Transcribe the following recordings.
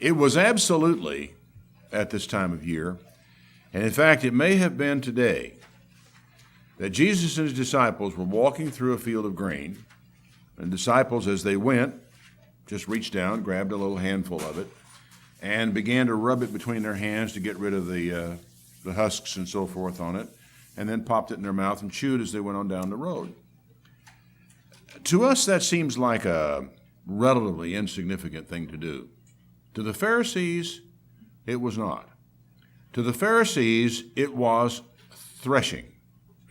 It was absolutely at this time of year, and in fact, it may have been today, that Jesus and his disciples were walking through a field of grain, and disciples, as they went, just reached down, grabbed a little handful of it, and began to rub it between their hands to get rid of the husks and so forth on it, and then popped it in their mouth and chewed as they went on down the road. To us, that seems like a relatively insignificant thing to do. To the Pharisees, it was not. To the Pharisees, it was threshing.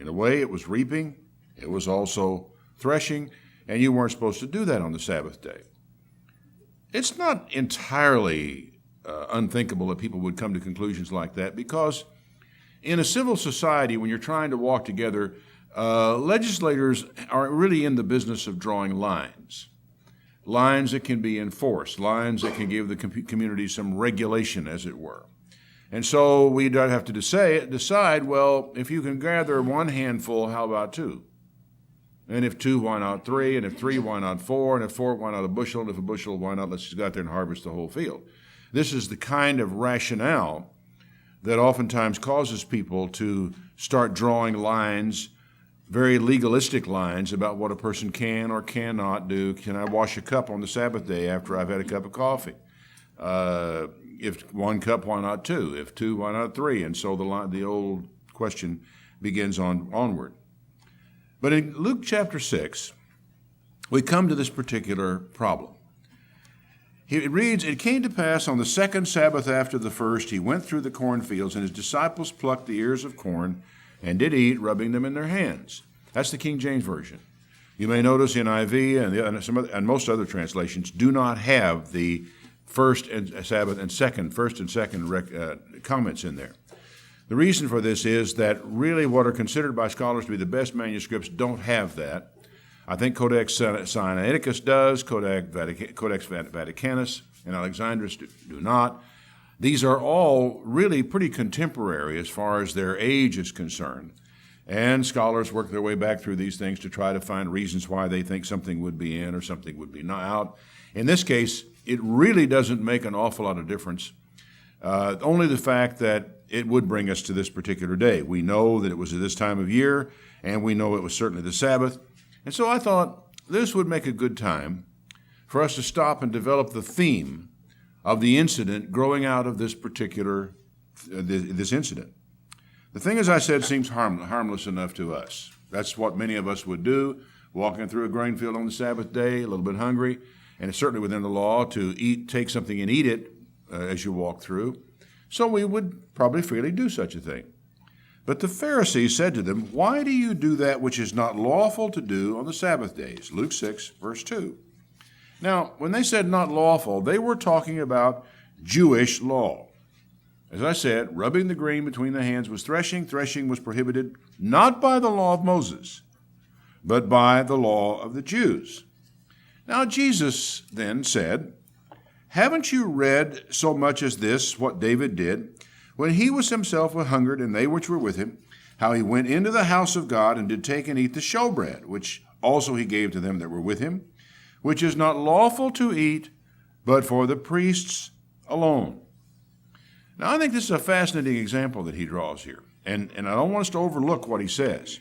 In a way, it was reaping. It was also threshing, and you weren't supposed to do that on the Sabbath day. It's not entirely unthinkable that people would come to conclusions like that, because in a civil society, when you're trying to walk together, legislators are really in the business of drawing lines. Lines that can be enforced, lines that can give the community some regulation, as it were. And so we don't have to decide, well, if you can gather one handful, how about two? And if two, why not three? And if three, why not four? And if four, why not a bushel? And if a bushel, why not let's just go out there and harvest the whole field? This is the kind of rationale that oftentimes causes people to start drawing lines, very legalistic lines, about what a person can or cannot do. Can I wash a cup on the Sabbath day after I've had a cup of coffee? If one cup, why not two? If two, why not three? And so the old question begins onward. But in Luke chapter 6, we come to this particular problem. It reads, "It came to pass on the second Sabbath after the first, he went through the cornfields, and his disciples plucked the ears of corn, and did eat, rubbing them in their hands." That's the King James Version. You may notice NIV and most other translations do not have the first and second comments in there. The reason for this is that really what are considered by scholars to be the best manuscripts don't have that. I think Codex Sinaiticus does, Codex Vaticanus and Alexandrinus do not. These are all really pretty contemporary as far as their age is concerned. And scholars work their way back through these things to try to find reasons why they think something would be in or something would be not out. In this case, it really doesn't make an awful lot of difference. Only the fact that it would bring us to this particular day. We know that it was at this time of year, and we know it was certainly the Sabbath. And so I thought this would make a good time for us to stop and develop the theme of the incident growing out of this particular this incident. The thing, as I said, seems harmless enough to us. That's what many of us would do, walking through a grain field on the Sabbath day, a little bit hungry, and it's certainly within the law to take something and eat it as you walk through. So we would probably freely do such a thing. But the Pharisees said to them, "Why do you do that which is not lawful to do on the Sabbath days?" Luke 6, verse 2. Now, when they said not lawful, they were talking about Jewish law. As I said, rubbing the grain between the hands was threshing. Threshing was prohibited not by the law of Moses, but by the law of the Jews. Now Jesus then said, "Haven't you read so much as this, what David did, when he was himself hungered, and they which were with him, how he went into the house of God, and did take and eat the showbread, which also he gave to them that were with him, which is not lawful to eat, but for the priests alone." Now, I think this is a fascinating example that he draws here, and I don't want us to overlook what he says.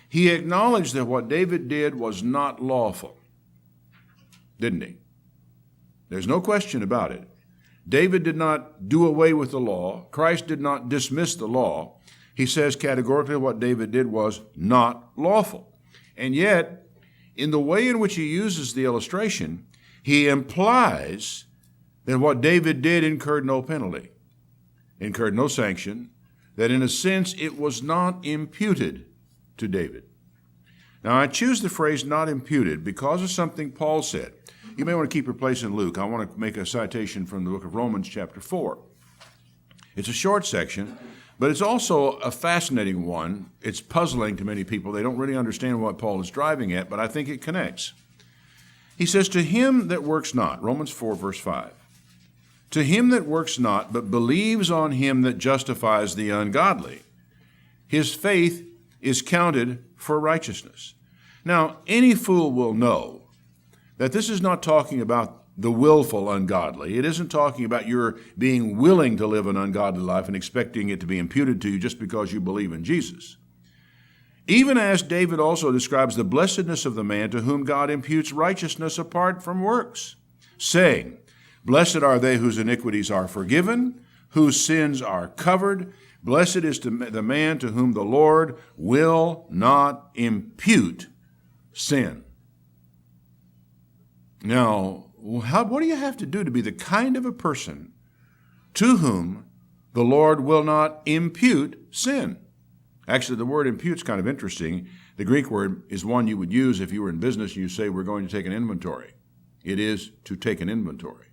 He acknowledged that what David did was not lawful, didn't he? There's no question about it. David did not do away with the law. Christ did not dismiss the law. He says categorically what David did was not lawful. And yet, in the way in which he uses the illustration, he implies that what David did incurred no penalty, incurred no sanction, that in a sense it was not imputed to David. Now, I choose the phrase not imputed because of something Paul said. You may want to keep your place in Luke. I want to make a citation from the book of Romans chapter 4. It's a short section, but it's also a fascinating one. It's puzzling to many people. They don't really understand what Paul is driving at, but I think it connects. He says, "To him that works not," Romans 4, verse 5, "to him that works not, but believes on him that justifies the ungodly, his faith is counted for righteousness." Now, any fool will know that this is not talking about the willful ungodly. It isn't talking about your being willing to live an ungodly life and expecting it to be imputed to you just because you believe in Jesus. Even as David also describes the blessedness of the man to whom God imputes righteousness apart from works, saying, "Blessed are they whose iniquities are forgiven, whose sins are covered. Blessed is the man to whom the Lord will not impute sin." Now, what do you have to do to be the kind of a person to whom the Lord will not impute sin? Actually, the word impute is kind of interesting. The Greek word is one you would use if you were in business and you say, "We're going to take an inventory." It is to take an inventory.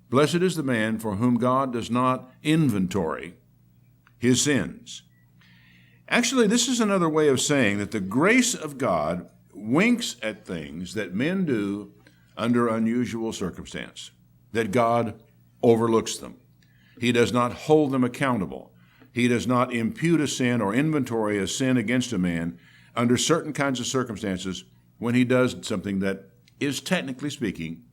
Blessed is the man for whom God does not inventory his sins. Actually, this is another way of saying that the grace of God winks at things that men do under unusual circumstance, that God overlooks them. He does not hold them accountable. He does not impute a sin or inventory a sin against a man under certain kinds of circumstances when he does something that is, technically speaking,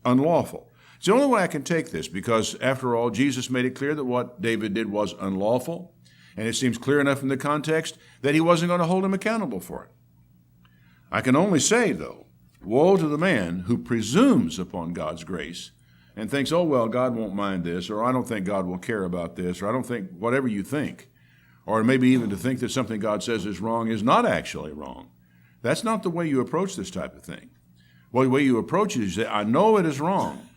unlawful. It's the only way I can take this, because, after all, Jesus made it clear that what David did was unlawful, and it seems clear enough in the context that he wasn't going to hold him accountable for it. I can only say, though, woe to the man who presumes upon God's grace and thinks, "Oh, well, God won't mind this," or "I don't think God will care about this," or "I don't think," whatever you think, or maybe even to think that something God says is wrong is not actually wrong. That's not the way you approach this type of thing. Well, the way you approach it is that I know it is wrong,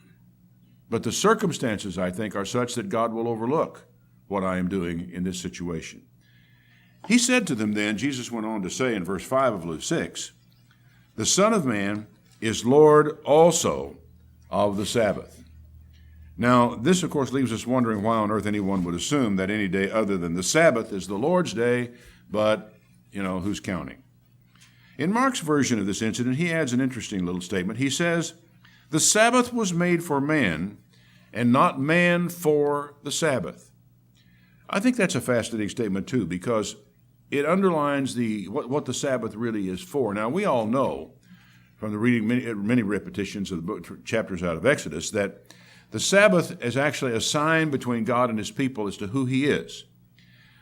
but the circumstances, I think, are such that God will overlook what I am doing in this situation. He said to them then, Jesus went on to say in verse 5 of Luke 6, "The Son of Man is Lord also of the Sabbath." Now, this, of course, leaves us wondering why on earth anyone would assume that any day other than the Sabbath is the Lord's day, but, who's counting? In Mark's version of this incident, he adds an interesting little statement. He says, "The Sabbath was made for man, and not man for the Sabbath." I think that's a fascinating statement, too, because it underlines what the Sabbath really is for. Now, we all know from the reading many repetitions of the chapters out of Exodus that the Sabbath is actually a sign between God and his people as to who he is.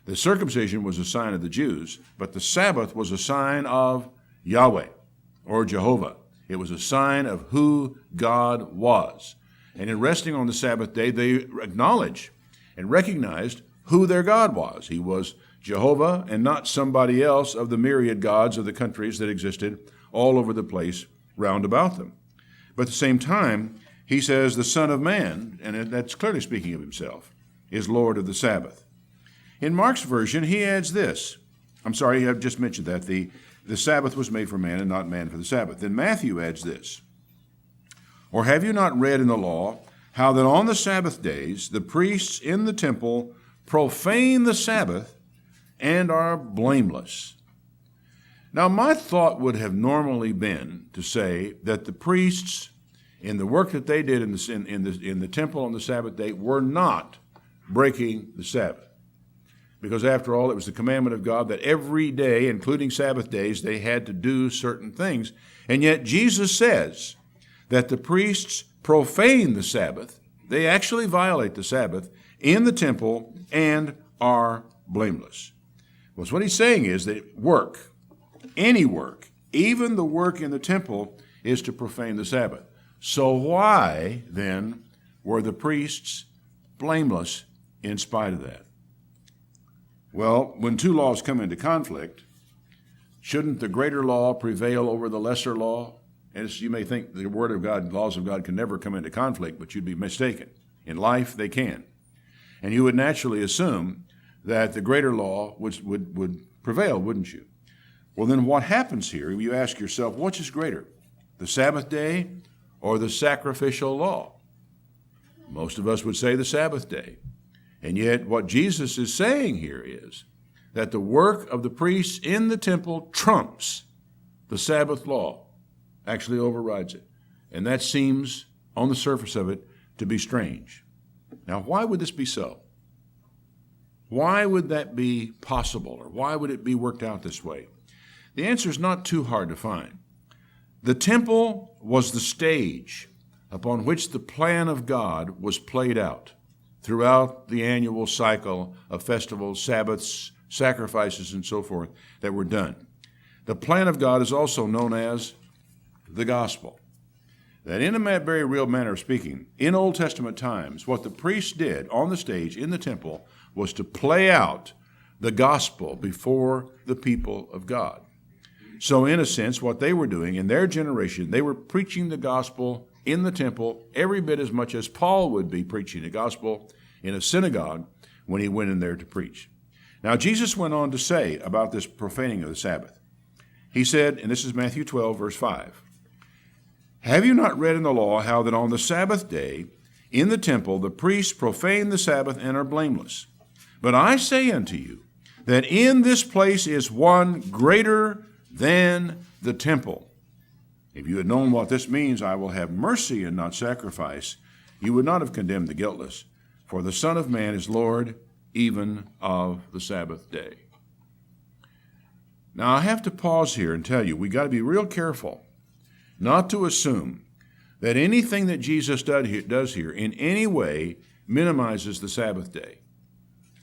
The circumcision was a sign of the Jews, but the Sabbath was a sign of Yahweh or Jehovah. It was a sign of who God was. And in resting on the Sabbath day, they acknowledged and recognized who their God was. He was Jehovah and not somebody else of the myriad gods of the countries that existed all over the place round about them. But at the same time, he says the Son of Man, and that's clearly speaking of himself, is Lord of the Sabbath. In Mark's version, he adds this. I'm sorry, I've just mentioned that. The Sabbath was made for man and not man for the Sabbath. Then Matthew adds this. "Or have you not read in the law how that on the Sabbath days the priests in the temple profane the Sabbath and are blameless?" Now, my thought would have normally been to say that the priests, in the work that they did in the temple on the Sabbath day, were not breaking the Sabbath. Because after all, it was the commandment of God that every day, including Sabbath days, they had to do certain things. And yet Jesus says that the priests profane the Sabbath. They actually violate the Sabbath in the temple and are blameless. Well, what he's saying is that work, any work, even the work in the temple, is to profane the Sabbath. So why, then, were the priests blameless in spite of that? Well, when two laws come into conflict, shouldn't the greater law prevail over the lesser law? As you may think the Word of God, laws of God can never come into conflict, but you'd be mistaken. In life, they can. And you would naturally assume that the greater law would prevail, wouldn't you? Well, then what happens here? You ask yourself, which is greater, the Sabbath day or the sacrificial law? Most of us would say the Sabbath day. And yet what Jesus is saying here is that the work of the priests in the temple trumps the Sabbath law, actually overrides it. And that seems, on the surface of it, to be strange. Now, why would this be so? Why would that be possible, or why would it be worked out this way? The answer is not too hard to find. The temple was the stage upon which the plan of God was played out throughout the annual cycle of festivals, Sabbaths, sacrifices, and so forth that were done. The plan of God is also known as the gospel. That in a very real manner of speaking, in Old Testament times, what the priests did on the stage in the temple was to play out the gospel before the people of God. So in a sense, what they were doing in their generation, they were preaching the gospel in the temple every bit as much as Paul would be preaching the gospel in a synagogue when he went in there to preach. Now, Jesus went on to say about this profaning of the Sabbath. He said, and this is Matthew 12, verse 5, "Have you not read in the law how that on the Sabbath day in the temple the priests profane the Sabbath and are blameless? But I say unto you that in this place is one greater than the temple. If you had known what this means, I will have mercy and not sacrifice, you would not have condemned the guiltless. For the Son of Man is Lord even of the Sabbath day." Now, I have to pause here and tell you, we got to be real careful not to assume that anything that Jesus does here in any way minimizes the Sabbath day,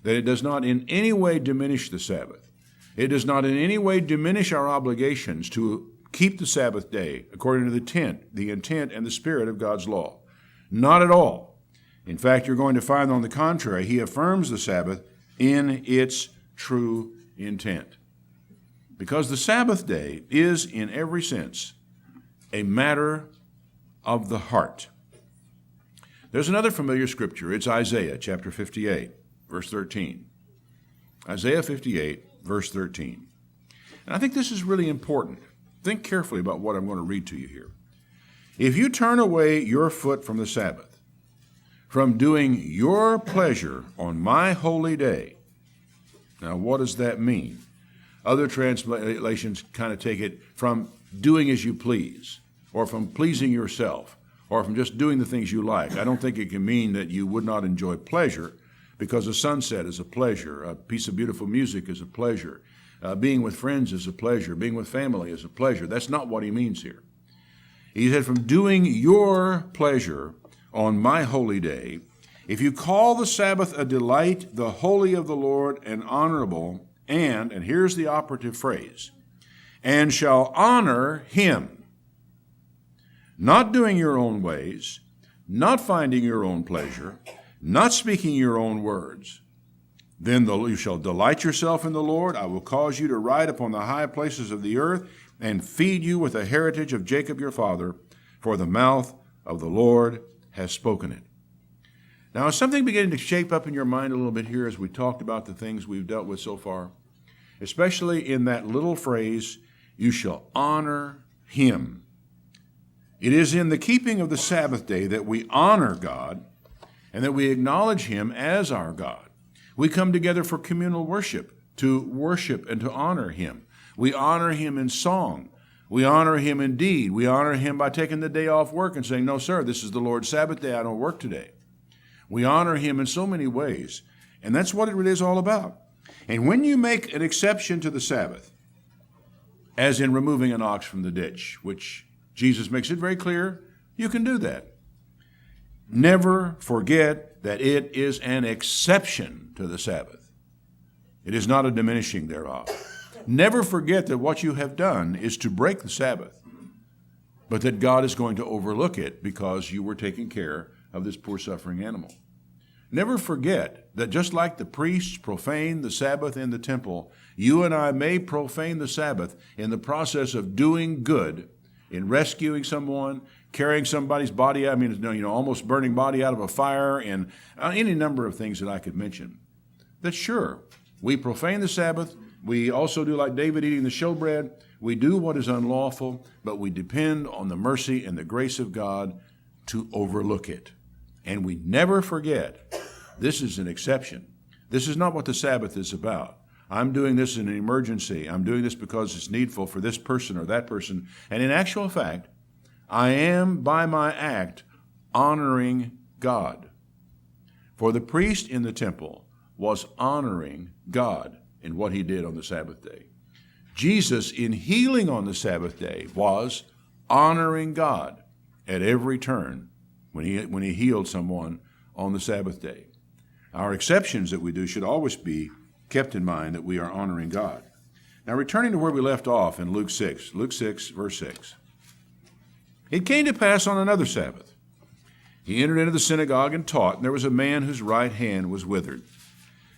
that it does not in any way diminish the Sabbath. It does not in any way diminish our obligations to keep the Sabbath day according to the intent, and the spirit of God's law. Not at all. In fact, you're going to find, on the contrary, he affirms the Sabbath in its true intent. Because the Sabbath day is, in every sense, a matter of the heart. There's another familiar scripture. It's Isaiah chapter 58, verse 13. Isaiah 58, verse 13. And I think this is really important. Think carefully about what I'm going to read to you here. "If you turn away your foot from the Sabbath, from doing your pleasure on my holy day." Now, what does that mean? Other translations kind of take it from doing as you please, or from pleasing yourself, or from just doing the things you like. I don't think it can mean that you would not enjoy pleasure, because a sunset is a pleasure, a piece of beautiful music is a pleasure, being with friends is a pleasure, being with family is a pleasure. That's not what he means here. He said, "From doing your pleasure on my holy day, if you call the Sabbath a delight, the holy of the Lord, and honorable, and here's the operative phrase, and shall honor him, not doing your own ways, not finding your own pleasure, not speaking your own words, then you shall delight yourself in the Lord. I will cause you to ride upon the high places of the earth, and feed you with the heritage of Jacob your father, for the mouth of the Lord has spoken it." Now, is something beginning to shape up in your mind a little bit here as we talked about the things we've dealt with so far? Especially in that little phrase, "you shall honor him." It is in the keeping of the Sabbath day that we honor God and that we acknowledge him as our God. We come together for communal worship, to worship and to honor him. We honor him in song. We honor him in deed. We honor him by taking the day off work and saying, "No, sir, this is the Lord's Sabbath day. I don't work today." We honor him in so many ways, and that's what it really is all about. And when you make an exception to the Sabbath, as in removing an ox from the ditch, which Jesus makes it very clear, you can do that. Never forget that it is an exception to the Sabbath. It is not a diminishing thereof. Never forget that what you have done is to break the Sabbath, but that God is going to overlook it because you were taking care of this poor suffering animal. Never forget that just like the priests profane the Sabbath in the temple, you and I may profane the Sabbath in the process of doing good, in rescuing someone, carrying somebody's body out, almost burning body out of a fire, and any number of things that I could mention. That sure, we profane the Sabbath. We also do like David eating the showbread. We do what is unlawful, but we depend on the mercy and the grace of God to overlook it. And we never forget, this is an exception. This is not what the Sabbath is about. I'm doing this in an emergency. I'm doing this because it's needful for this person or that person. And in actual fact, I am, by my act, honoring God. For the priest in the temple was honoring God in what he did on the Sabbath day. Jesus, in healing on the Sabbath day, was honoring God at every turn when he healed someone on the Sabbath day. Our exceptions that we do should always be kept in mind, that we are honoring God. Now, returning to where we left off in Luke 6, verse 6. It came to pass on another Sabbath. He entered into the synagogue and taught, and there was a man whose right hand was withered.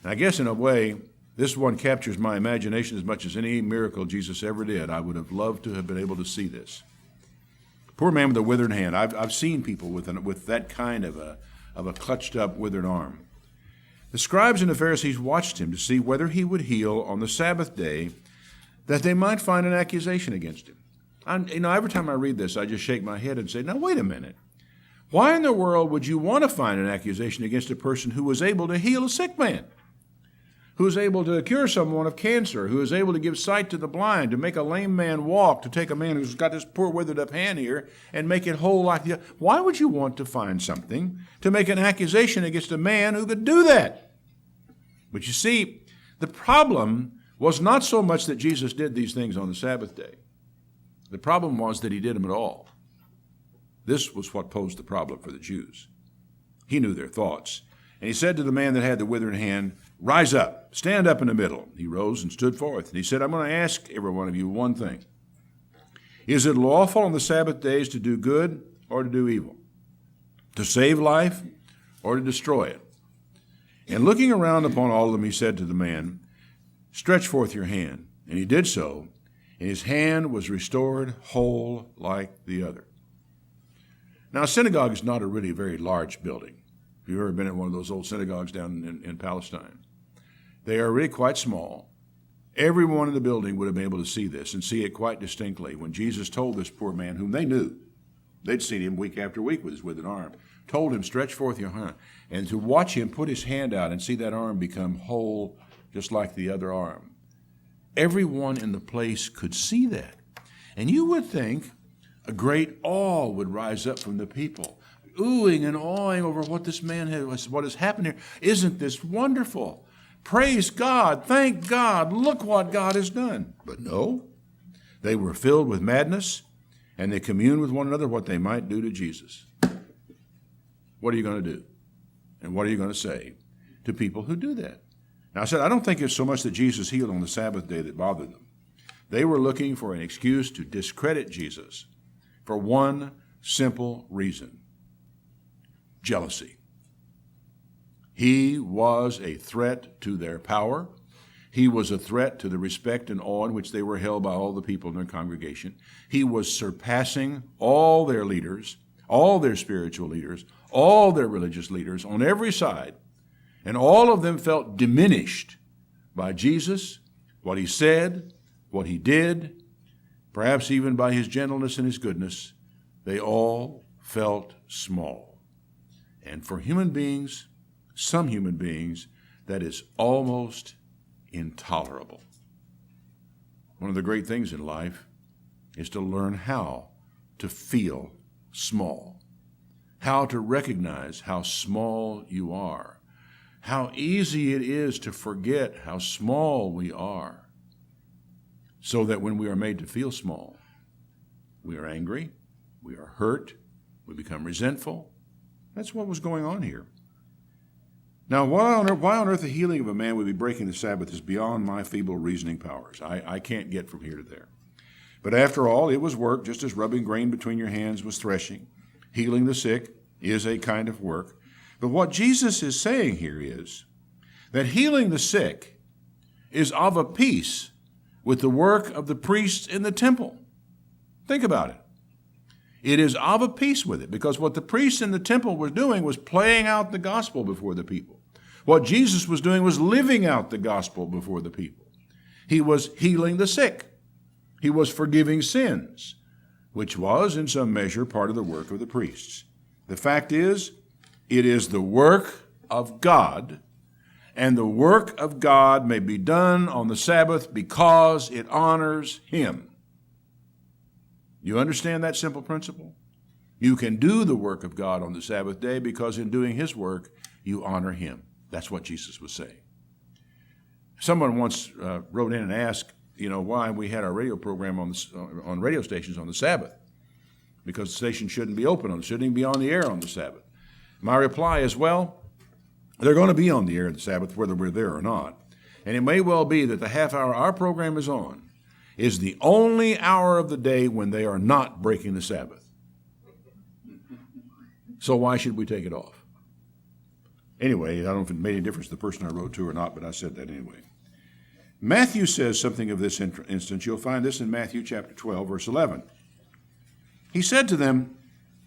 And I guess in a way, this one captures my imagination as much as any miracle Jesus ever did. I would have loved to have been able to see this. Poor man with a withered hand. I've seen people with that kind of a clutched up withered arm. The scribes and the Pharisees watched him to see whether he would heal on the Sabbath day, that they might find an accusation against him. Every time I read this, I just shake my head and say, now wait a minute. Why in the world would you want to find an accusation against a person who was able to heal a sick man? Who is able to cure someone of cancer, who is able to give sight to the blind, to make a lame man walk, to take a man who's got this poor withered up hand here and make it whole like the other. Why would you want to find something to make an accusation against a man who could do that? But you see, the problem was not so much that Jesus did these things on the Sabbath day. The problem was that he did them at all. This was what posed the problem for the Jews. He knew their thoughts. And he said to the man that had the withered hand, rise up, stand up in the middle. He rose and stood forth. And he said, I'm going to ask every one of you one thing. Is it lawful on the Sabbath days to do good or to do evil? To save life or to destroy it? And looking around upon all of them, he said to the man, stretch forth your hand. And he did so, and his hand was restored whole like the other. Now, a synagogue is not a really very large building. If you've ever been in one of those old synagogues down in Palestine, they are really quite small. Everyone in the building would have been able to see this and see it quite distinctly when Jesus told this poor man, whom they knew, they'd seen him week after week with his withered arm, told him, stretch forth your hand. And to watch him put his hand out and see that arm become whole just like the other arm. Everyone in the place could see that. And you would think a great awe would rise up from the people, oohing and awing over what this man has, what has happened here. Isn't this wonderful? Praise God. Thank God. Look what God has done. But no, they were filled with madness, and they communed with one another what they might do to Jesus. What are you going to do? And what are you going to say to people who do that? Now, I said, I don't think it's so much that Jesus healed on the Sabbath day that bothered them. They were looking for an excuse to discredit Jesus for one simple reason: jealousy. He was a threat to their power. He was a threat to the respect and awe in which they were held by all the people in their congregation. He was surpassing all their leaders, all their spiritual leaders, all their religious leaders on every side. And all of them felt diminished by Jesus, what he said, what he did, perhaps even by his gentleness and his goodness. They all felt small. And for human beings, some human beings, that is almost intolerable. One of the great things in life is to learn how to feel small, how to recognize how small you are, how easy it is to forget how small we are, so that when we are made to feel small, we are angry, we are hurt, we become resentful. That's what was going on here. Now, why on earth the healing of a man would be breaking the Sabbath is beyond my feeble reasoning powers. I can't get from here to there. But after all, it was work, just as rubbing grain between your hands was threshing. Healing the sick is a kind of work. But what Jesus is saying here is that healing the sick is of a piece with the work of the priests in the temple. Think about it. It is of a piece with it, because what the priests in the temple were doing was playing out the gospel before the people. What Jesus was doing was living out the gospel before the people. He was healing the sick. He was forgiving sins, which was, in some measure, part of the work of the priests. The fact is, it is the work of God, and the work of God may be done on the Sabbath because it honors him. You understand that simple principle? You can do the work of God on the Sabbath day because in doing his work, you honor him. That's what Jesus was saying. Someone once wrote in and asked, why we had our radio program on radio stations on the Sabbath. because the station shouldn't be open, shouldn't even be on the air on the Sabbath. My reply is, well, they're going to be on the air on the Sabbath whether we're there or not. And it may well be that the half hour our program is on is the only hour of the day when they are not breaking the Sabbath. So why should we take it off? Anyway, I don't know if it made any difference to the person I wrote to or not, but I said that anyway. Matthew says something of this instance. You'll find this in Matthew chapter 12, verse 11. He said to them,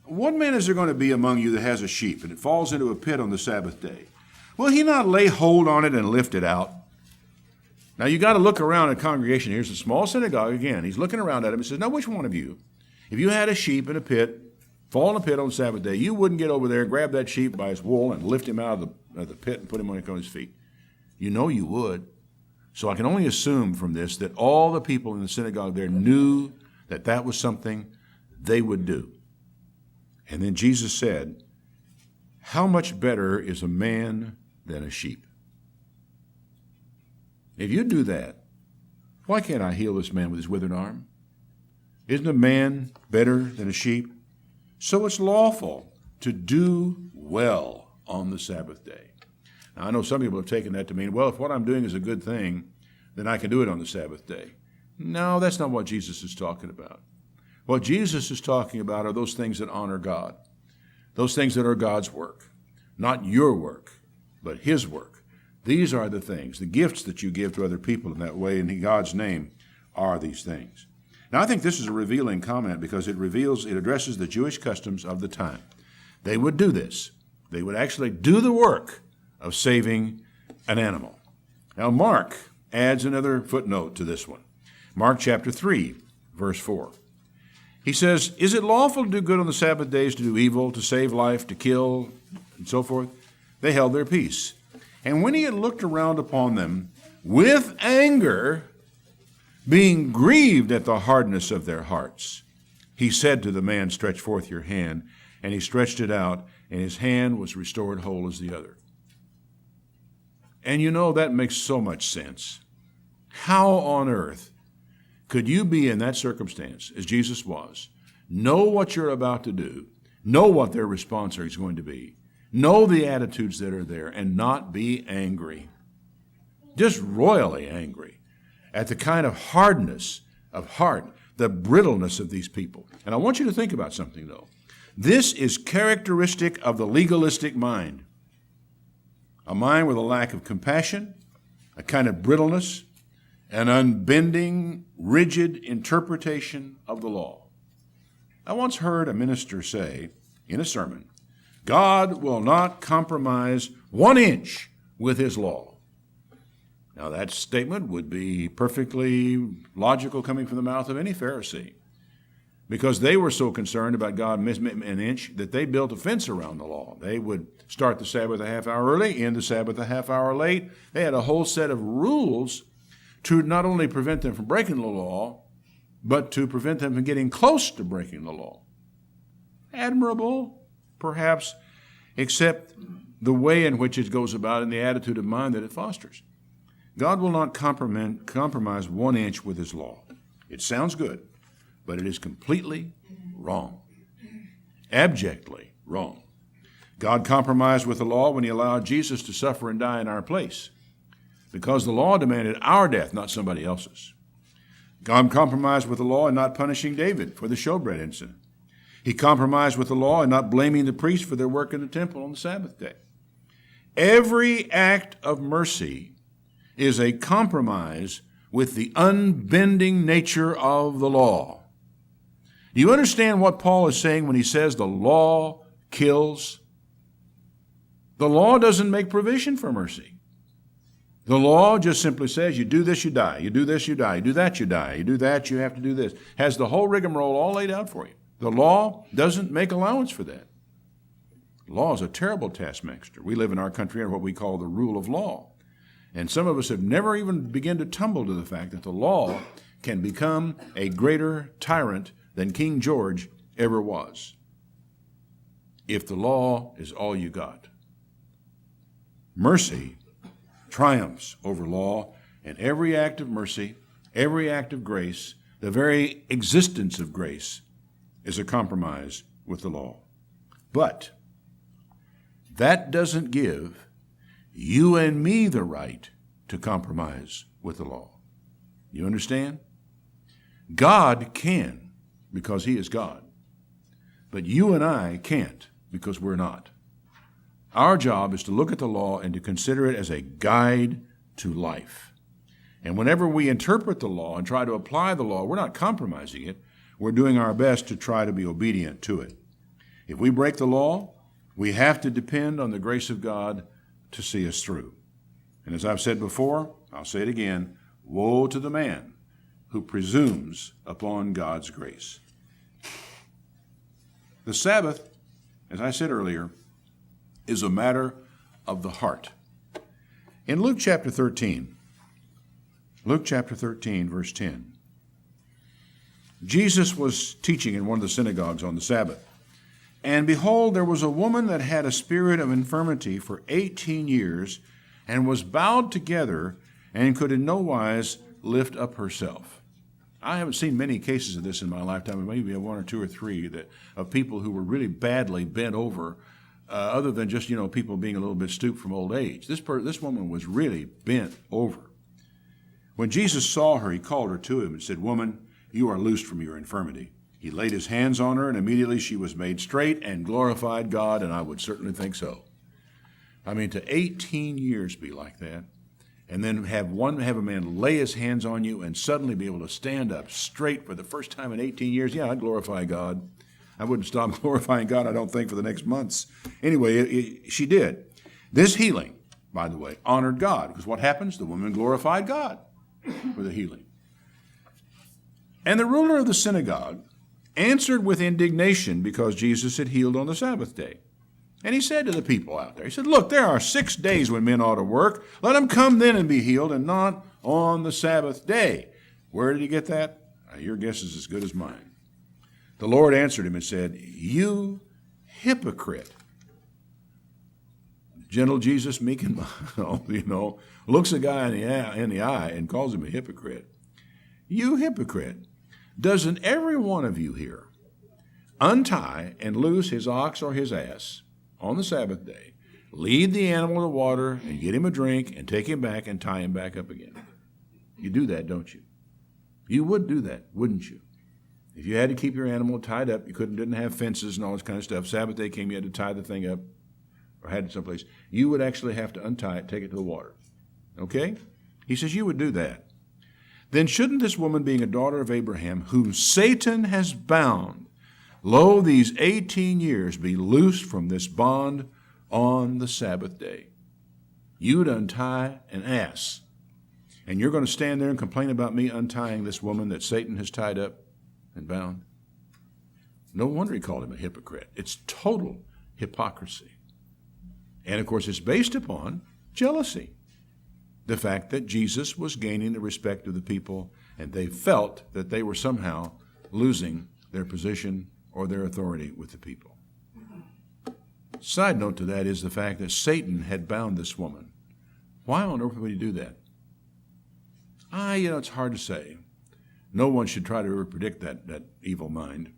"What man is there going to be among you that has a sheep, and it falls into a pit on the Sabbath day? Will he not lay hold on it and lift it out?" Now, you got to look around at a congregation. Here's a small synagogue again. He's looking around at him and says, "Now, which one of you, if you had a sheep in a pit, fall in a pit on the Sabbath day, you wouldn't get over there and grab that sheep by his wool and lift him out of the pit and put him on his feet?" You know you would. So I can only assume from this that all the people in the synagogue there knew that that was something they would do. And then Jesus said, "How much better is a man than a sheep?" If you do that, why can't I heal this man with his withered arm? Isn't a man better than a sheep? So it's lawful to do well on the Sabbath day. Now, I know some people have taken that to mean, well, if what I'm doing is a good thing, then I can do it on the Sabbath day. No, that's not what Jesus is talking about. What Jesus is talking about are those things that honor God, those things that are God's work, not your work, but his work. These are the things, the gifts that you give to other people in that way in God's name are these things. Now, I think this is a revealing comment because it addresses the Jewish customs of the time. They would do this. They would actually do the work of saving an animal. Now, Mark adds another footnote to this one. Mark chapter 3, verse 4. He says, "Is it lawful to do good on the Sabbath days, to do evil, to save life, to kill, and so forth?" They held their peace. And when he had looked around upon them with anger, being grieved at the hardness of their hearts, he said to the man, "Stretch forth your hand." And he stretched it out, and his hand was restored whole as the other. And you know, that makes so much sense. How on earth could you be in that circumstance, as Jesus was, know what you're about to do, know what their response is going to be, know the attitudes that are there, and not be angry, just royally angry, at the kind of hardness of heart, the brittleness of these people? And I want you to think about something, though. This is characteristic of the legalistic mind, a mind with a lack of compassion, a kind of brittleness, an unbending, rigid interpretation of the law. I once heard a minister say in a sermon, "God will not compromise 1 inch with his law." Now, that statement would be perfectly logical coming from the mouth of any Pharisee, because they were so concerned about God missing an inch that they built a fence around the law. They would start the Sabbath a half hour early, end the Sabbath a half hour late. They had a whole set of rules to not only prevent them from breaking the law, but to prevent them from getting close to breaking the law. Admirable, perhaps, except the way in which it goes about and the attitude of mind that it fosters. God will not compromise 1 inch with his law. It sounds good, but it is completely wrong, abjectly wrong. God compromised with the law when he allowed Jesus to suffer and die in our place, because the law demanded our death, not somebody else's. God compromised with the law in not punishing David for the showbread incident. He compromised with the law in not blaming the priests for their work in the temple on the Sabbath day. Every act of mercy is a compromise with the unbending nature of the law. Do you understand what Paul is saying when he says the law kills? The law doesn't make provision for mercy. The law just simply says, you do this, you die. You do this, you die. You do that, you die. You do that, you have to do this. Has the whole rigmarole all laid out for you. The law doesn't make allowance for that. Law is a terrible taskmaster. We live in our country under what we call the rule of law. And some of us have never even begun to tumble to the fact that the law can become a greater tyrant than King George ever was, if the law is all you got. Mercy triumphs over law, and every act of mercy, every act of grace, the very existence of grace, is a compromise with the law. But that doesn't give you and me the right to compromise with the law. You understand? God can, because he is God. But you and I can't, because we're not. Our job is to look at the law and to consider it as a guide to life. And whenever we interpret the law and try to apply the law, we're not compromising it. We're doing our best to try to be obedient to it. If we break the law, we have to depend on the grace of God to see us through. And as I've said before, I'll say it again, woe to the man who presumes upon God's grace. The Sabbath, as I said earlier, is a matter of the heart. In Luke chapter 13, verse 10, Jesus was teaching in one of the synagogues on the Sabbath. And behold, there was a woman that had a spirit of infirmity for 18 years, and was bowed together, and could in no wise lift up herself. I haven't seen many cases of this in my lifetime, maybe one or two or three, of people who were really badly bent over, other than just, people being a little bit stooped from old age. This woman was really bent over. When Jesus saw her, he called her to him and said, "Woman, you are loosed from your infirmity." He laid his hands on her, and immediately she was made straight and glorified God, and I would certainly think so. I mean, to 18 years be like that, and then have a man lay his hands on you and suddenly be able to stand up straight for the first time in 18 years, yeah, I'd glorify God. I wouldn't stop glorifying God, I don't think, for the next months. Anyway, she did. This healing, by the way, honored God, because what happens? The woman glorified God for the healing. And the ruler of the synagogue answered with indignation because Jesus had healed on the Sabbath day. And he said to the people out there, he said, "Look, there are 6 days when men ought to work. Let them come then and be healed, and not on the Sabbath day." Where did he get that? Your guess is as good as mine. The Lord answered him and said, "You hypocrite." Gentle Jesus, meek and mild, looks a guy in the eye and calls him a hypocrite. "You hypocrite. Doesn't every one of you here untie and loose his ox or his ass on the Sabbath day, lead the animal to water and get him a drink and take him back and tie him back up again?" You do that, don't you? You would do that, wouldn't you? If you had to keep your animal tied up, you didn't have fences and all this kind of stuff. Sabbath day came, you had to tie the thing up or had it someplace. You would actually have to untie it, take it to the water. Okay? He says you would do that. Then shouldn't this woman, being a daughter of Abraham, whom Satan has bound, lo, these 18 years, be loosed from this bond on the Sabbath day? You'd untie an ass, and you're going to stand there and complain about me untying this woman that Satan has tied up and bound? No wonder he called him a hypocrite. It's total hypocrisy. And, of course, it's based upon jealousy. The fact that Jesus was gaining the respect of the people, and they felt that they were somehow losing their position or their authority with the people. Side note to that is the fact that Satan had bound this woman. Why on earth would he do that? It's hard to say. No one should try to ever predict that evil mind.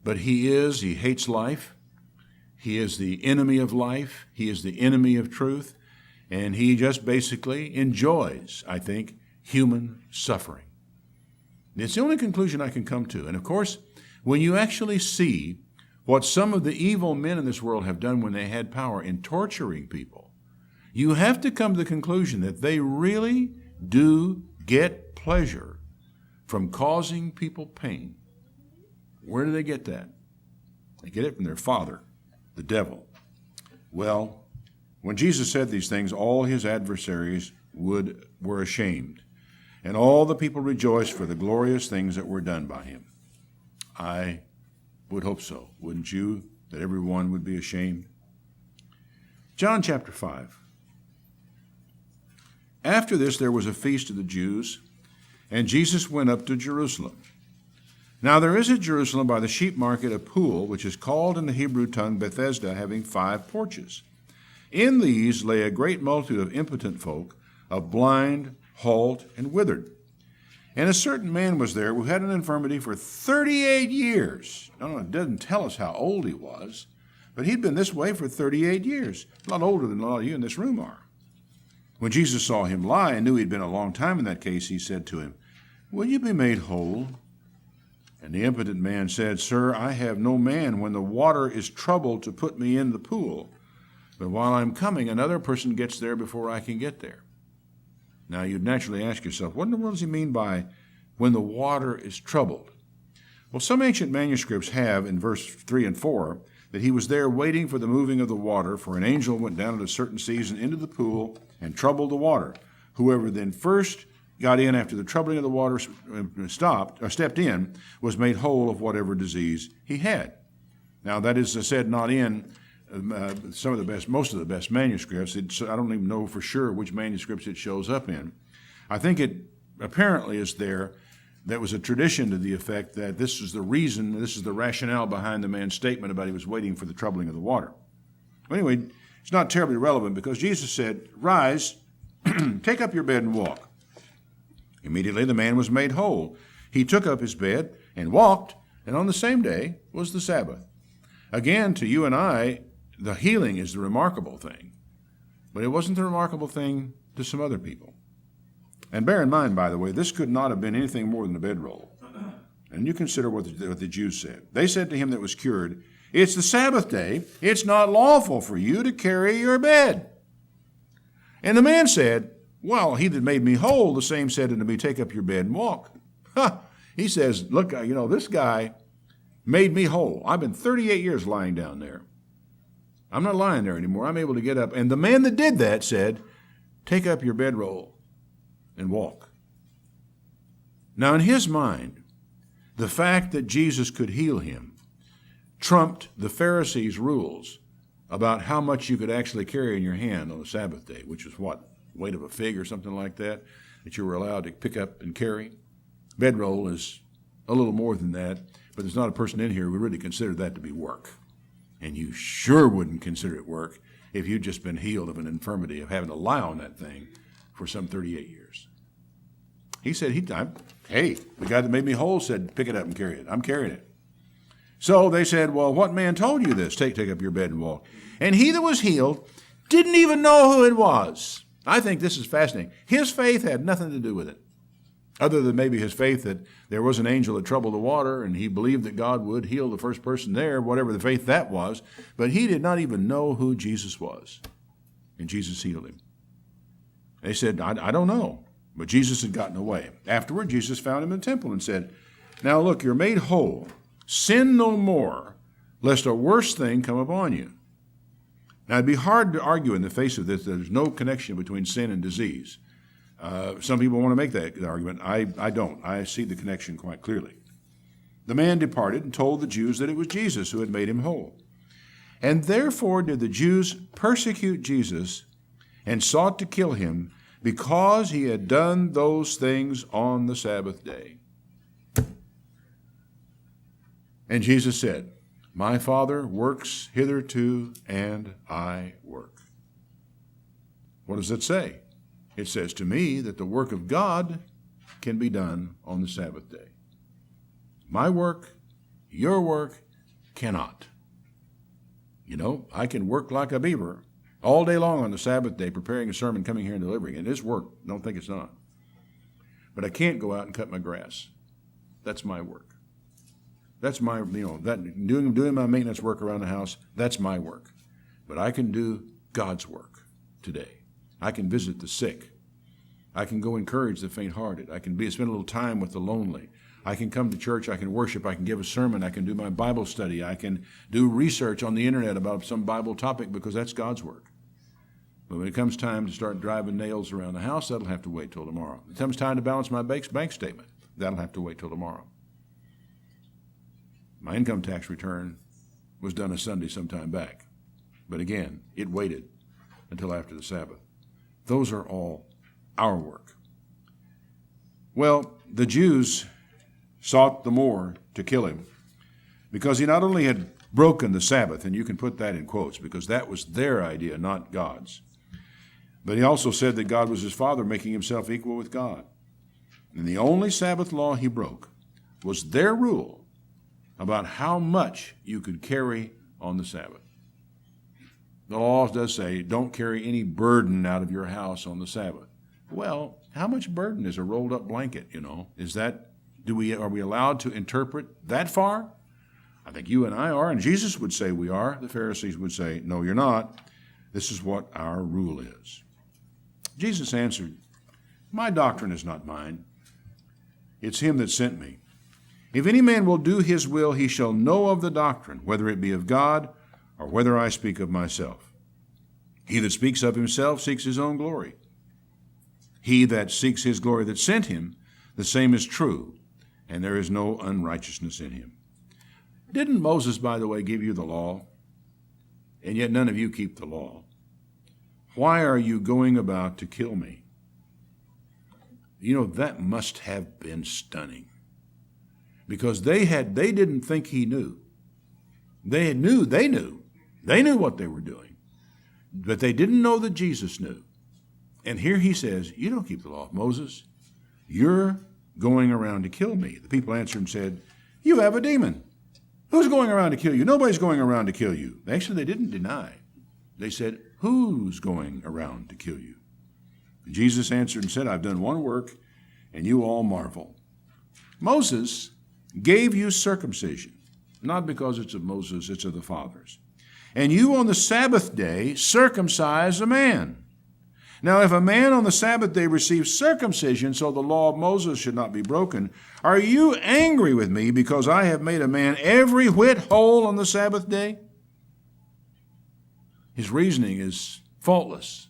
But he hates life. He is the enemy of life. He is the enemy of truth. And he just basically enjoys, I think, human suffering. It's the only conclusion I can come to. And of course, when you actually see what some of the evil men in this world have done when they had power in torturing people, you have to come to the conclusion that they really do get pleasure from causing people pain. Where do they get that? They get it from their father, the devil. Well, when Jesus said these things, all his adversaries were ashamed, and all the people rejoiced for the glorious things that were done by him. I would hope so, wouldn't you, that everyone would be ashamed? John chapter 5. After this there was a feast of the Jews, and Jesus went up to Jerusalem. Now there is at Jerusalem by the sheep market a pool, which is called in the Hebrew tongue Bethesda, having 5 porches. In these lay a great multitude of impotent folk, of blind, halt, and withered. And a certain man was there who had an infirmity for 38 years. No, it doesn't tell us how old he was, but he'd been this way for 38 years. A lot older than a lot of you in this room are. When Jesus saw him lie and knew he'd been a long time in that case, he said to him, "Will you be made whole?" And the impotent man said, "Sir, I have no man when the water is troubled to put me in the pool. But while I'm coming, another person gets there before I can get there." Now, you'd naturally ask yourself, what in the world does he mean by when the water is troubled? Well, some ancient manuscripts have, in verse 3 and 4, that he was there waiting for the moving of the water, for an angel went down at a certain season into the pool and troubled the water. Whoever then first got in after the troubling of the water stepped in, was made whole of whatever disease he had. Now, that is said not in most of the best manuscripts. I don't even know for sure which manuscripts it shows up in. I think it apparently is there. That was a tradition to the effect that this is the reason, this is the rationale behind the man's statement about he was waiting for the troubling of the water. Anyway, it's not terribly relevant because Jesus said, "Rise, take up your bed and walk." Immediately the man was made whole. He took up his bed and walked, and on the same day was the Sabbath. Again, to you and I, the healing is the remarkable thing, but it wasn't the remarkable thing to some other people. And bear in mind, by the way, this could not have been anything more than a bedroll. And you consider what the Jews said. They said to him that was cured, "It's the Sabbath day. It's not lawful for you to carry your bed." And the man said, "Well, he that made me whole, the same said unto me, take up your bed and walk." He says, "Look, this guy made me whole. I've been 38 years lying down there. I'm not lying there anymore. I'm able to get up." And the man that did that said, "Take up your bedroll and walk." Now, in his mind, the fact that Jesus could heal him trumped the Pharisees' rules about how much you could actually carry in your hand on the Sabbath day, which is what? Weight of a fig or something like that you were allowed to pick up and carry. Bedroll is a little more than that, but there's not a person in here who would really consider that to be work. And you sure wouldn't consider it work if you'd just been healed of an infirmity of having to lie on that thing for some 38 years. He said, hey, the guy that made me whole said, pick it up and carry it. I'm carrying it. So they said, well, what man told you this? Take up your bed and walk. And he that was healed didn't even know who it was. I think this is fascinating. His faith had nothing to do with it, other than maybe his faith that there was an angel that troubled the water, and he believed that God would heal the first person there, whatever the faith that was. But he did not even know who Jesus was. And Jesus healed him. They said, I don't know. But Jesus had gotten away. Afterward, Jesus found him in the temple and said, now look, you're made whole. Sin no more, lest a worse thing come upon you. Now, it'd be hard to argue in the face of this that there's no connection between sin and disease. Some people want to make that argument. I don't. I see the connection quite clearly. The man departed and told the Jews that it was Jesus who had made him whole. And therefore did the Jews persecute Jesus and sought to kill him because he had done those things on the Sabbath day. And Jesus said, my Father works hitherto, and I work. What does it say? It says to me that the work of God can be done on the Sabbath day. My work, your work, cannot. You know, I can work like a beaver all day long on the Sabbath day, preparing a sermon, coming here and delivering. And it's work. Don't think it's not. But I can't go out and cut my grass. That's my work. That's my, doing my maintenance work around the house, that's my work. But I can do God's work today. I can visit the sick. I can go encourage the faint-hearted. I can spend a little time with the lonely. I can come to church. I can worship. I can give a sermon. I can do my Bible study. I can do research on the internet about some Bible topic because that's God's work. But when it comes time to start driving nails around the house, that'll have to wait till tomorrow. When it comes time to balance my bank statement, that'll have to wait till tomorrow. My income tax return was done a Sunday sometime back. But again, it waited until after the Sabbath. Those are all our work. Well, the Jews sought the more to kill him because he not only had broken the Sabbath, and you can put that in quotes because that was their idea, not God's, but he also said that God was his Father, making himself equal with God. And the only Sabbath law he broke was their rule about how much you could carry on the Sabbath. The law does say, don't carry any burden out of your house on the Sabbath. Well, how much burden is a rolled up blanket, Is that, are we allowed to interpret that far? I think you and I are, and Jesus would say we are. The Pharisees would say, no, you're not. This is what our rule is. Jesus answered, my doctrine is not mine. It's him that sent me. If any man will do his will, he shall know of the doctrine, whether it be of God or whether I speak of myself. He that speaks of himself seeks his own glory. He that seeks his glory that sent him, the same is true, and there is no unrighteousness in him. Didn't Moses, by the way, give you the law? And yet none of you keep the law. Why are you going about to kill me? That must have been stunning. Because they didn't think he knew. They knew what they were doing. But they didn't know that Jesus knew. And here he says, you don't keep the law of Moses. You're going around to kill me. The people answered and said, you have a demon. Who's going around to kill you? Nobody's going around to kill you. Actually, they didn't deny. They said, who's going around to kill you? And Jesus answered and said, I've done one work, and you all marvel. Moses gave you circumcision, not because it's of Moses, it's of the fathers. And you on the Sabbath day circumcise a man. Now, if a man on the Sabbath day receives circumcision so the law of Moses should not be broken, are you angry with me because I have made a man every whit whole on the Sabbath day? His reasoning is faultless.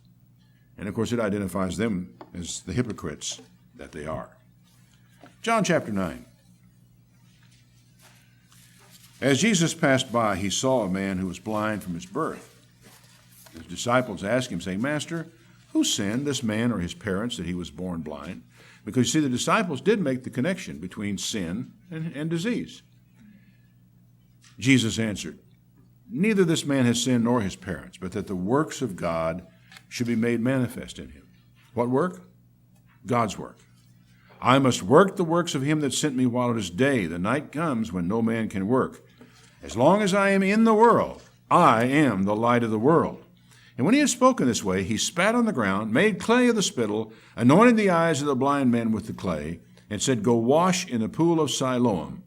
And, of course, it identifies them as the hypocrites that they are. John chapter 9. As Jesus passed by, he saw a man who was blind from his birth. His disciples asked him, saying, Master, who sinned, this man or his parents, that he was born blind? Because, you see, the disciples did make the connection between sin and disease. Jesus answered, neither this man has sinned nor his parents, but that the works of God should be made manifest in him. What work? God's work. I must work the works of him that sent me while it is day. The night comes when no man can work. As long as I am in the world, I am the light of the world. And when he had spoken this way, he spat on the ground, made clay of the spittle, anointed the eyes of the blind man with the clay, and said, go wash in the pool of Siloam.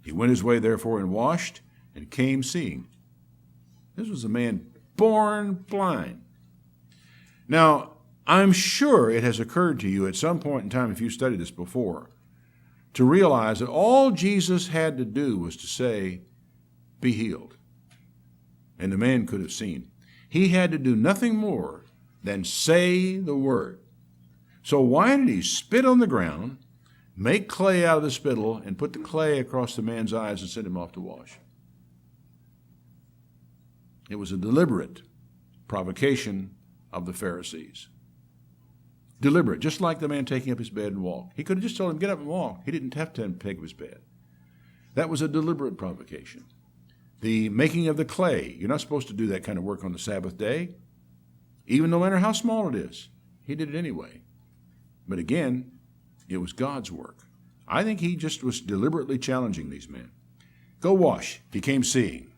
He went his way, therefore, and washed, and came seeing. This was a man born blind. Now, I'm sure it has occurred to you at some point in time, if you studied this before, to realize that all Jesus had to do was to say, be healed. And the man could have seen. He had to do nothing more than say the word. So why did he spit on the ground, make clay out of the spittle, and put the clay across the man's eyes and send him off to wash? It was a deliberate provocation of the Pharisees. Deliberate, just like the man taking up his bed and walk. He could have just told him, get up and walk. He didn't have to take up his bed. That was a deliberate provocation. The making of the clay. You're not supposed to do that kind of work on the Sabbath day, even no matter how small it is. He did it anyway. But again, it was God's work. I think he just was deliberately challenging these men. Go wash. He came seeing.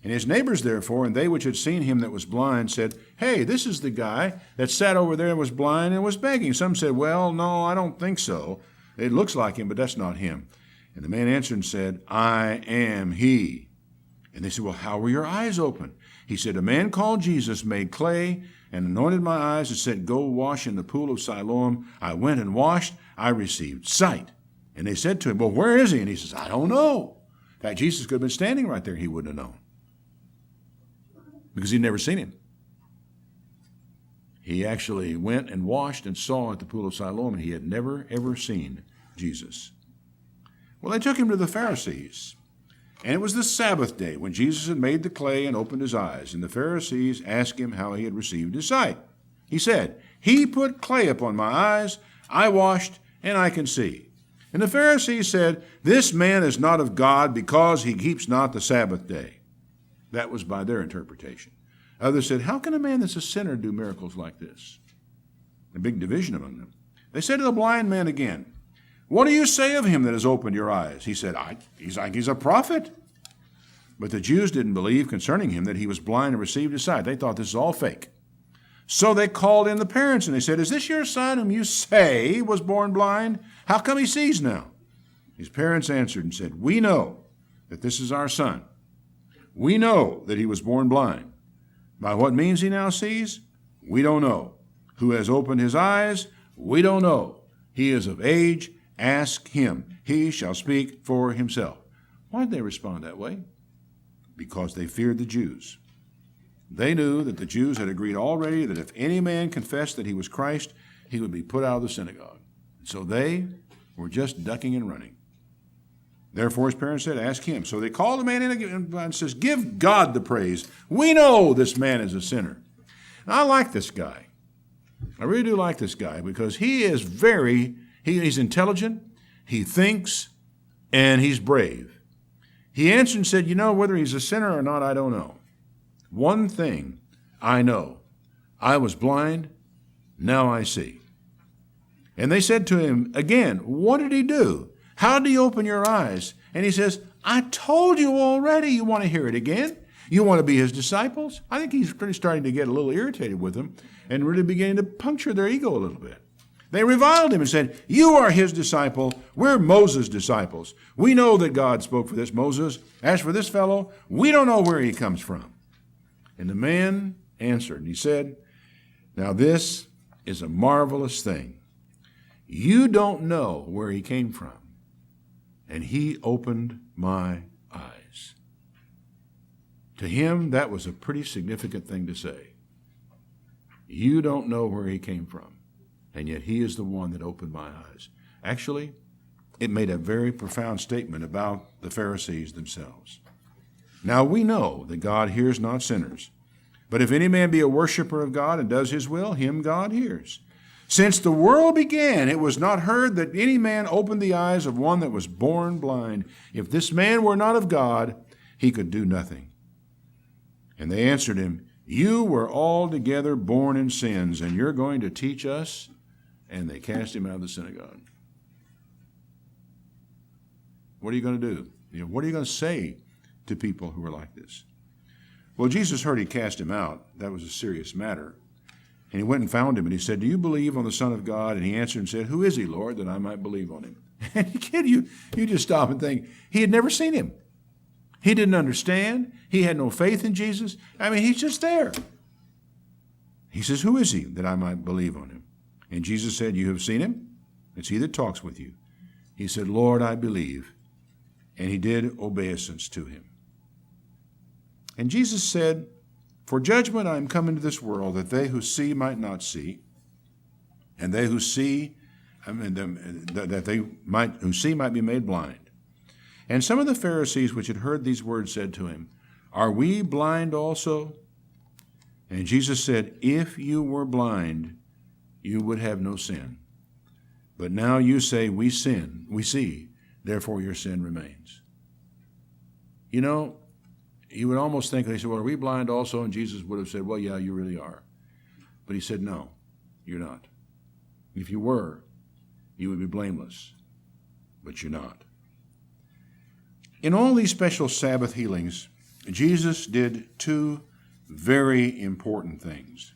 And his neighbors, therefore, and they which had seen him that was blind, said, hey, this is the guy that sat over there and was blind and was begging. Some said, well, no, I don't think so. It looks like him, but that's not him. And the man answered and said, I am he. And they said, well, how were your eyes open? He said, a man called Jesus made clay and anointed my eyes and said, go wash in the pool of Siloam. I went and washed. I received sight. And they said to him, well, where is he? And he says, I don't know. In fact, Jesus could have been standing right there. He wouldn't have known, because he'd never seen him. He actually went and washed and saw at the pool of Siloam, and he had never, ever seen Jesus. Well, they took him to the Pharisees. And it was the Sabbath day when Jesus had made the clay and opened his eyes. And the Pharisees asked him how he had received his sight. He said, he put clay upon my eyes, I washed, and I can see. And the Pharisees said, this man is not of God because he keeps not the Sabbath day. That was by their interpretation. Others said, how can a man that's a sinner do miracles like this? A big division among them. They said to the blind man again, What do you say of him that has opened your eyes? He said, he's a prophet. But the Jews didn't believe concerning him that he was blind and received his sight. They thought this is all fake. So they called in the parents and they said, is this your son whom you say was born blind? How come he sees now? His parents answered and said, we know that this is our son. We know that he was born blind. By what means he now sees? We don't know. Who has opened his eyes? We don't know. He is of age. Ask him. He shall speak for himself. Why did they respond that way? Because they feared the Jews. They knew that the Jews had agreed already that if any man confessed that he was Christ, he would be put out of the synagogue. So they were just ducking and running. Therefore, his parents said, ask him. So they called the man in and says, give God the praise. We know this man is a sinner. Now, I like this guy. I really do like this guy because he is he's intelligent, he thinks, and he's brave. He answered and said, whether he's a sinner or not, I don't know. One thing I know, I was blind, now I see. And they said to him again, what did he do? How did he open your eyes? And he says, I told you already. You want to hear it again? You want to be his disciples? I think he's really starting to get a little irritated with them and really beginning to puncture their ego a little bit. They reviled him and said, you are his disciple. We're Moses' disciples. We know that God spoke for this Moses. As for this fellow, we don't know where he comes from. And the man answered, and he said, now this is a marvelous thing. You don't know where he came from, and he opened my eyes. To him, that was a pretty significant thing to say. You don't know where he came from, and yet he is the one that opened my eyes. Actually, it made a very profound statement about the Pharisees themselves. Now we know that God hears not sinners, but if any man be a worshiper of God and does his will, him God hears. Since the world began, it was not heard that any man opened the eyes of one that was born blind. If this man were not of God, he could do nothing. And they answered him, you were altogether born in sins, and you're going to teach us? And they cast him out of the synagogue. What are you going to do? What are you going to say to people who are like this? Well, Jesus heard he cast him out. That was a serious matter. And he went and found him, and he said, do you believe on the Son of God? And he answered and said, who is he, Lord, that I might believe on him? And kid, you just stop and think, he had never seen him. He didn't understand. He had no faith in Jesus. I mean, he's just there. He says, who is he that I might believe on him? And Jesus said, you have seen him. It's he that talks with you. He said, Lord, I believe. And he did obeisance to him. And Jesus said, for judgment I am come into this world, that they who see might not see, and they who see, who see might be made blind. And some of the Pharisees which had heard these words said to him, are we blind also? And Jesus said, if you were blind, you would have no sin. But now you say, we see, therefore your sin remains. You would almost think, they said, well, are we blind also? And Jesus would have said, well, yeah, you really are. But he said, no, you're not. If you were, you would be blameless. But you're not. In all these special Sabbath healings, Jesus did two very important things.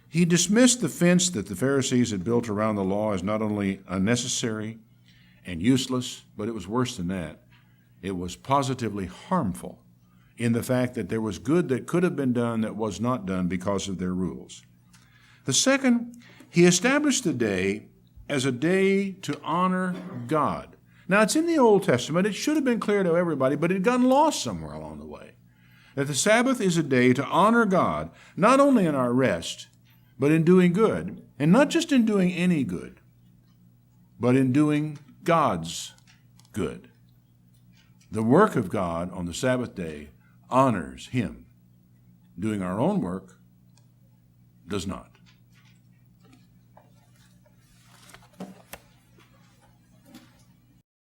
He dismissed the fence that the Pharisees had built around the law as not only unnecessary and useless, but it was worse than that. It was positively harmful in the fact that there was good that could have been done that was not done because of their rules. The second, he established the day as a day to honor God. Now, it's in the Old Testament. It should have been clear to everybody, but it had gotten lost somewhere along the way. That the Sabbath is a day to honor God, not only in our rest, but in doing good. And not just in doing any good, but in doing God's good. The work of God on the Sabbath day honors him. Doing our own work does not.